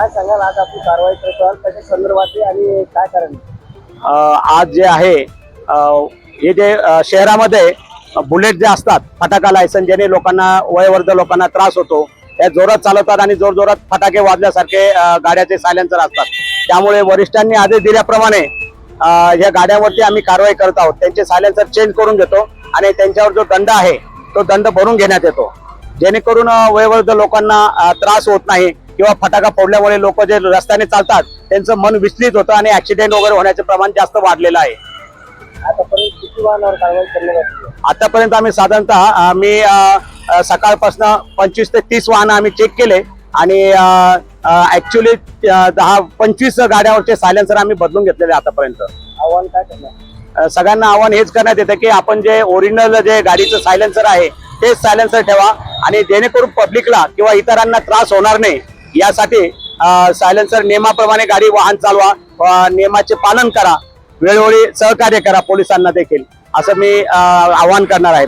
काय सांगाल आज आपण कारवाई करतो त्याच्या संदर्भात आणि काय कारण? आज जे आहे हे जे शहरामध्ये बुलेट जे असतात फटाका लायसन ज्याने लोकांना वयोवृद्ध लोकांना त्रास होतो त्या जोरात चालवतात आणि जोर जोरात फटाके वाजल्यासारखे गाड्याचे सायलेन्सर असतात। त्यामुळे वरिष्ठांनी आदेश दिल्याप्रमाणे या गाड्यांवरती आम्ही कारवाई करत आहोत। त्यांचे सायलेन्सर चेंज करून घेतो आणि त्यांच्यावर जो दंड आहे तो दंड भरून घेण्यात येतो, जेणेकरून वयोवृद्ध लोकांना त्रास होत नाही किंवा फटाका फोडल्यामुळे लोक जे रस्त्याने चालतात त्यांचं मन विचलित होतं आणि ऍक्सिडेंट वगैरे होण्याचे प्रमाण जास्त वाढलेलं आहे। आतापर्यंत किती वाहनावर कारवाई करण्यात आली? आतापर्यंत आम्ही साधारणतः सकाळपासून 25 ते 30 वाहन आम्ही चेक केले आणि ऍक्च्युली 10-25 गाड्यावरचे सायलेन्सर आम्ही बदलून घेतलेले आतापर्यंत। आव्हान काय करणार? सगळ्यांना आव्हान हेच करण्यात येतं की आपण जे ओरिजिनल जे गाडीचं सायलेन्सर आहे तेच सायलेन्सर ठेवा आणि जेणेकरून पब्लिकला किंवा इतरांना त्रास होणार नाही यासाठी सायलेन्सर नियमाप्रमाणे गाडी वाहन चालवा, नियमाचे पालन करा, वेळोवेळी सहकार्य करा पोलिसांना देखील, असं मी आवाहन करणार आहे।